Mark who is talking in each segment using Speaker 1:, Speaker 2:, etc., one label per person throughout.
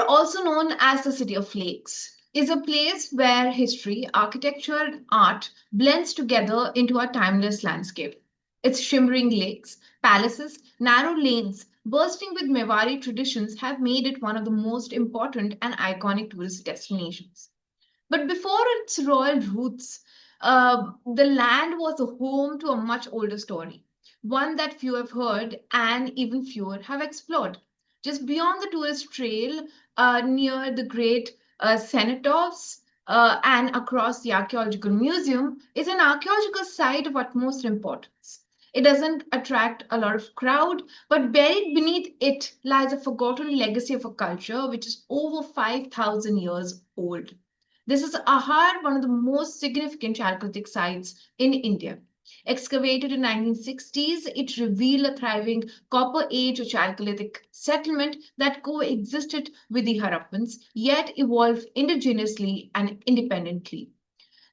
Speaker 1: also known as the City of Lakes, is a place where history, architecture, and art blends together into a timeless landscape. Its shimmering lakes, palaces, narrow lanes, bursting with Mewari traditions have made it one of the most important and iconic tourist destinations. But before its royal roots, the land was a home to a much older story, one that few have heard and even fewer have explored. Just beyond the tourist trail, near the great cenotaphs and across the archaeological museum, is an archaeological site of utmost importance. It doesn't attract a lot of crowd, but buried beneath it lies a forgotten legacy of a culture which is over 5,000 years old. This is Ahar, one of the most significant Chalcolithic sites in India. Excavated in 1960s, it revealed a thriving Copper Age or Chalcolithic settlement that coexisted with the Harappans, yet evolved indigenously and independently.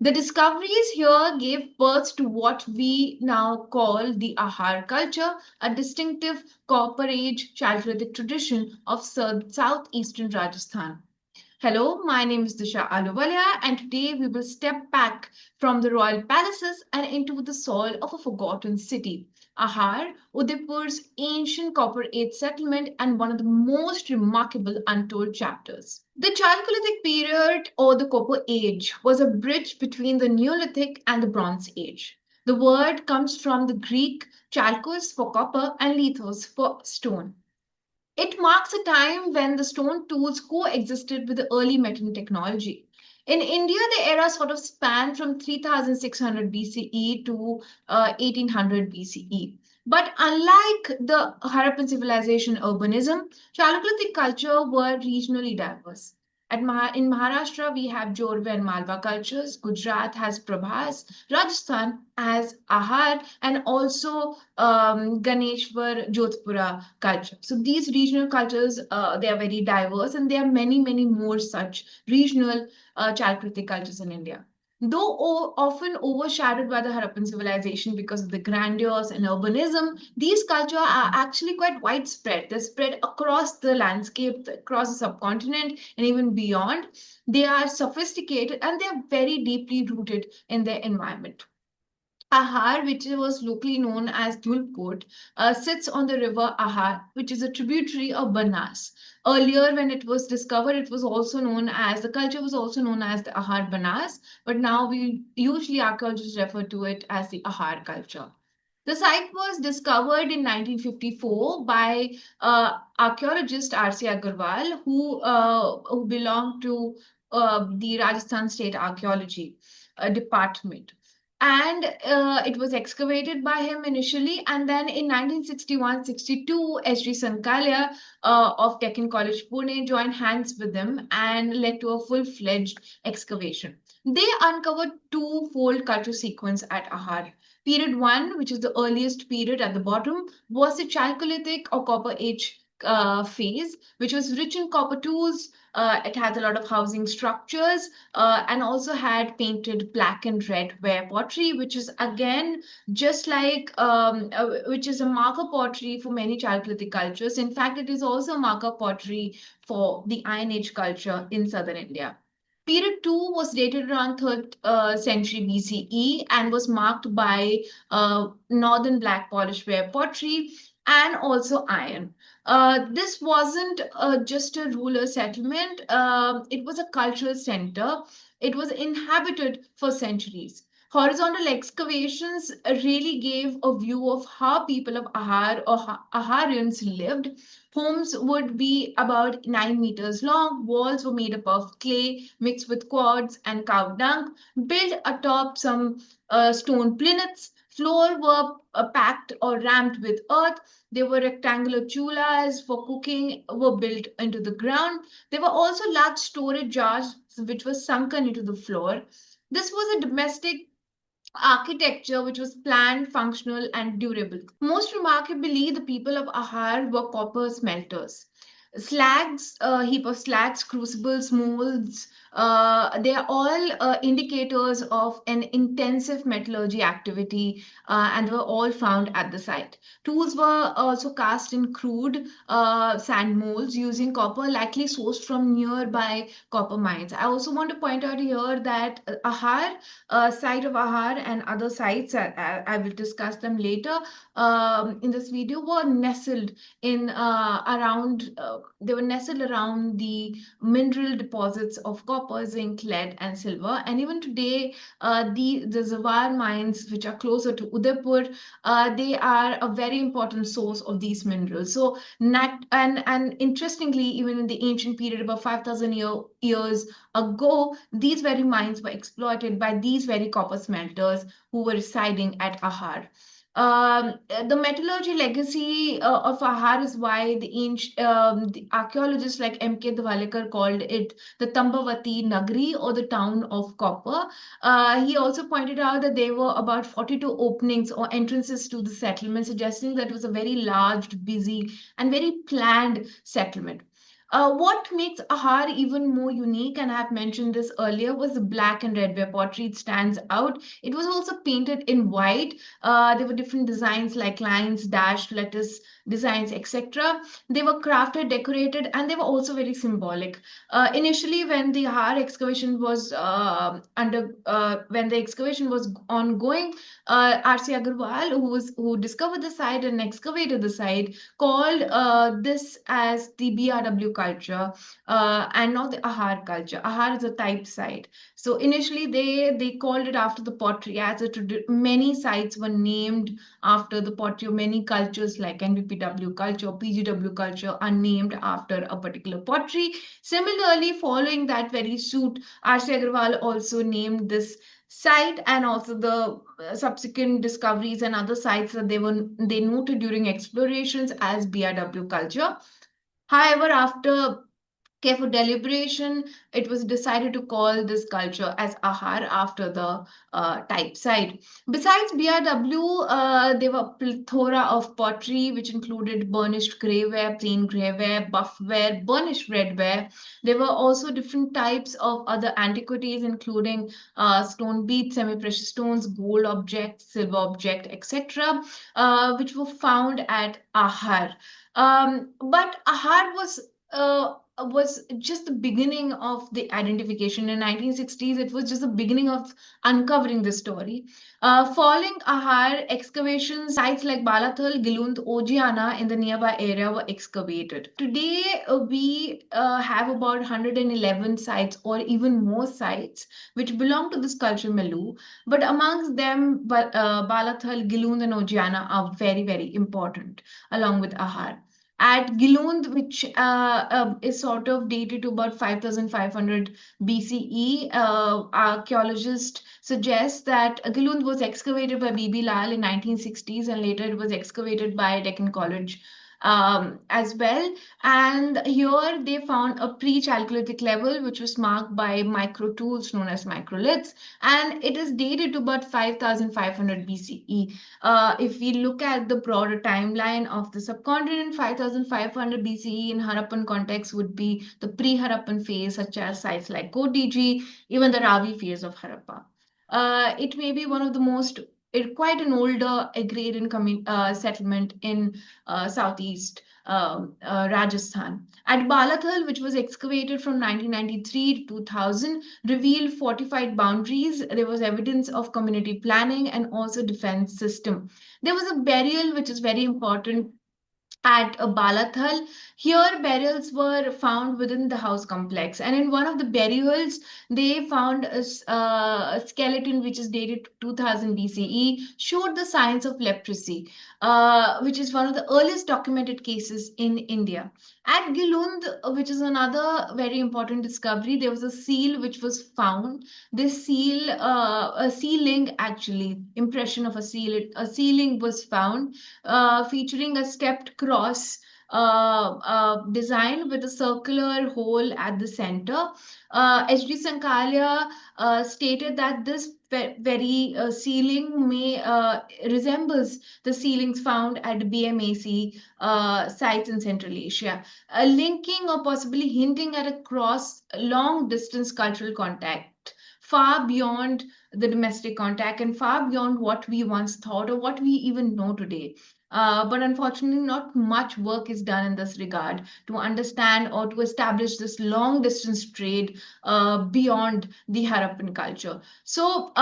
Speaker 1: The discoveries here gave birth to what we now call the Ahar culture, a distinctive Copper Age Chalcolithic tradition of southeastern Rajasthan. Hello, my name is Disha Aluwalia, and today we will step back from the royal palaces and into the soil of a forgotten city. Ahar, Udaipur's ancient Copper Age settlement and one of the most remarkable untold chapters. The Chalcolithic period or the Copper Age was a bridge between the Neolithic and the Bronze Age. The word comes from the Greek chalkos for copper and lithos for stone. It marks a time when the stone tools coexisted with the early metal technology. In India, the era sort of spanned from 3600 BCE to 1800 BCE. But unlike the Harappan civilization urbanism, Chalcolithic culture were regionally diverse. In Maharashtra, we have Jorve and Malwa cultures. Gujarat has Prabhas. Rajasthan has Ahar, and also Ganeshwar Jodhpura culture. So these regional cultures, they are very diverse, and there are many, many more such regional Chalcolithic cultures in India. Though often overshadowed by the Harappan civilization because of the grandeurs and urbanism, these cultures are actually quite widespread. They're spread across the landscape, across the subcontinent, and even beyond. They are sophisticated and they are very deeply rooted in their environment. Ahar, which was locally known as Dhulpur, sits on the river Ahar, which is a tributary of Banas. Earlier, when it was discovered, it was also known as the culture was also known as the Ahar Banas, but now we usually archaeologists refer to it as the Ahar culture. The site was discovered in 1954 by archaeologist R.C. Agarwal, who belonged to the Rajasthan State Archaeology Department, and it was excavated by him initially, and then in 1961-62 S.G. Sankalia of Deccan College Pune joined hands with them and led to a full-fledged excavation. They uncovered two-fold culture sequence at Ahar. Period 1, which is the earliest period at the bottom, was the Chalcolithic or Copper Age phase, which was rich in copper tools. It had a lot of housing structures and also had painted black and red ware pottery, which is again just like which is a marker pottery for many Chalcolithic cultures. In fact, it is also marker pottery for the Iron Age culture in southern India. Period 2 was dated around 3rd century BCE and was marked by northern black polished ware pottery and also iron. This wasn't just a ruler settlement, it was a cultural center. It was inhabited for centuries. Horizontal excavations really gave a view of how people of Ahar or Aharians lived. Homes would be about 9 meters long. Walls were made up of clay mixed with quartz and cow dung, built atop some stone plinths. Floor were packed or ramped with earth. There were rectangular chulas for cooking were built into the ground. There were also large storage jars which were sunken into the floor. This was a domestic architecture which was planned, functional, and durable. Most remarkably, the people of Ahar were copper smelters. Slags, heap of slags, crucibles, molds, they are all indicators of an intensive metallurgy activity, and were all found at the site. Tools were also cast in crude sand molds using copper, likely sourced from nearby copper mines. I also want to point out here that Ahar, site of Ahar, and other sites, I will discuss them later in this video, were nestled in they were nestled around the mineral deposits of copper, zinc, lead, and silver. And even today, the Zawar mines, which are closer to Udaipur, they are a very important source of these minerals. So, and interestingly, even in the ancient period, about 5,000 years ago, these very mines were exploited by these very copper smelters who were residing at Ahar. The metallurgy legacy of Ahar is why the archaeologists like M.K. Dvalekar called it the Tambavati Nagri, or the town of copper. He also pointed out that there were about 42 openings or entrances to the settlement, suggesting that it was a very large, busy, and very planned settlement. What makes Ahar even more unique, and I have mentioned this earlier, was the black and red ware pottery. It stands out. It was also painted in white. There were different designs like lines, dashed, lettuce designs, etc. They were crafted, decorated, and they were also very symbolic. Initially, when the Ahar excavation was when the excavation was ongoing, R.C. Agarwal, who discovered the site and excavated the site, called this as the BRW culture, and not the Ahar culture. Ahar is a type site. So initially they called it after the pottery, as many sites were named after the pottery. Many cultures like NBPW culture, PGW culture are named after a particular pottery. Similarly, following that very suit, R.C. Agarwal also named this site, and also the subsequent discoveries and other sites that they noted during explorations, as BRW culture. However, after careful deliberation, it was decided to call this culture as Ahar after the type site. Besides BRW, there were a plethora of pottery, which included burnished greyware, plain greyware, buffware, burnished redware. There were also different types of other antiquities, including stone beads, semi-precious stones, gold objects, silver object, etc., which were found at Ahar. But Ahar was just the beginning of the identification. In 1960s, it was just the beginning of uncovering the story. Following Ahar excavations, sites like Balathal, Gilund, Ojiana in the nearby area were excavated. Today, we have about 111 sites or even more sites which belong to this cultural milieu. But amongst them, Balathal, Gilund, and Ojiana are very, very important, along with Ahar. At Gilund, which is sort of dated to about 5500 BCE, archaeologists suggest that Gilund was excavated by B.B. Lal in 1960s, and later it was excavated by Deccan College as well. And here they found a pre-chalcolithic level, which was marked by micro tools known as microliths, and it is dated to about 5500 BCE. If we look at the broader timeline of the subcontinent, 5500 BCE in Harappan context would be the pre-Harappan phase, such as sites like Kodiji, even the Ravi phase of Harappa. It may be one of the quite an older agrarian settlement in Southeast Rajasthan. At Balathal, which was excavated from 1993 to 2000, revealed fortified boundaries. There was evidence of community planning and also defense system. There was a burial which is very important at Balathal. Here, burials were found within the house complex, and in one of the burials, they found a skeleton which is dated to 2000 BCE, showed the signs of leprosy, which is one of the earliest documented cases in India. At Gilund, which is another very important discovery, there was a seal which was found. This seal, a sealing actually, impression of a seal, a sealing was found featuring a stepped cross design with a circular hole at the center. H.D. Sankalia stated that this very ceiling may resembles the ceilings found at BMAC sites in Central Asia, linking or possibly hinting at a cross long distance cultural contact far beyond the domestic contact and far beyond what we once thought or what we even know today. But unfortunately, not much work is done in this regard to understand or to establish this long distance trade beyond the Harappan culture. So,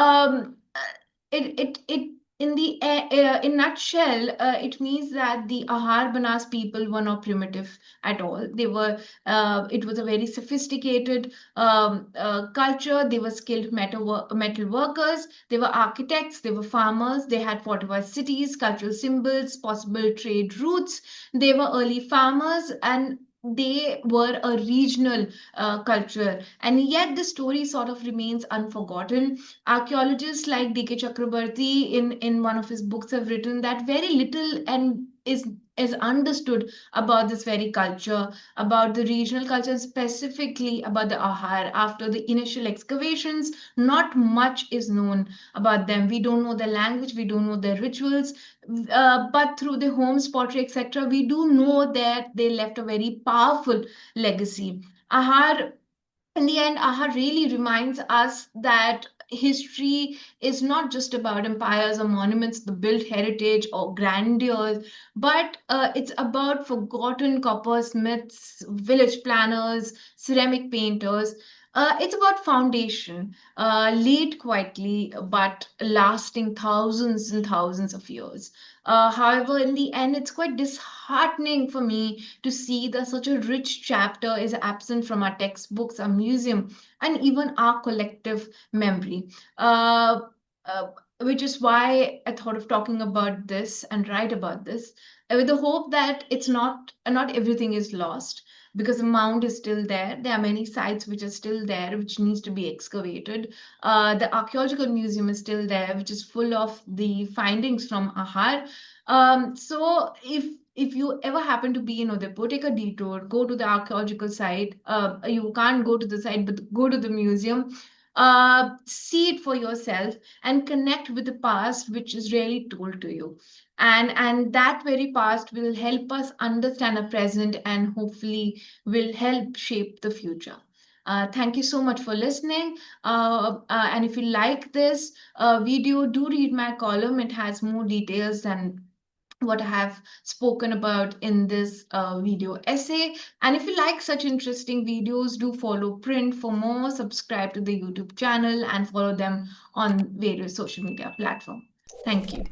Speaker 1: it in the in nutshell, it means that the Ahar Banas people were not primitive at all. They were. It was a very sophisticated culture. They were skilled metal workers. They were architects. They were farmers. They had fortified cities, cultural symbols, possible trade routes. They were early farmers and they were a regional culture, and yet the story sort of remains unforgotten. Archaeologists like D.K. Chakrabarti in one of his books have written that very little and is understood about this very culture, about the regional culture, specifically about the Ahar. After the initial excavations, not much is known about them. We don't know their language, we don't know their rituals, but through the homes, pottery, etc., we do know that they left a very powerful legacy. Ahar in the end, Aha really reminds us that history is not just about empires or monuments, the built heritage or grandeur, but it's about forgotten coppersmiths, village planners, ceramic painters. It's about foundation, laid quietly but lasting thousands and thousands of years. However, in the end, it's quite disheartening for me to see that such a rich chapter is absent from our textbooks, our museum, and even our collective memory. Uh, uh, which is why I thought of talking about this and write about this with the hope that it's not everything is lost because the mound is still there. There are many sites which are still there, which needs to be excavated. The archaeological museum is still there, which is full of the findings from Ahar. So if you ever happen to be in Udaipur, take a detour, go to the archaeological site. You can't go to the site, but go to the museum. See it for yourself and connect with the past, which is really told to you. And that very past will help us understand the present and hopefully will help shape the future. Thank you so much for listening. And if you like this video, do read my column. It has more details than what I have spoken about in this video essay. And if you like such interesting videos, do follow Print for more, subscribe to the YouTube channel, and follow them on various social media platforms. Thank you.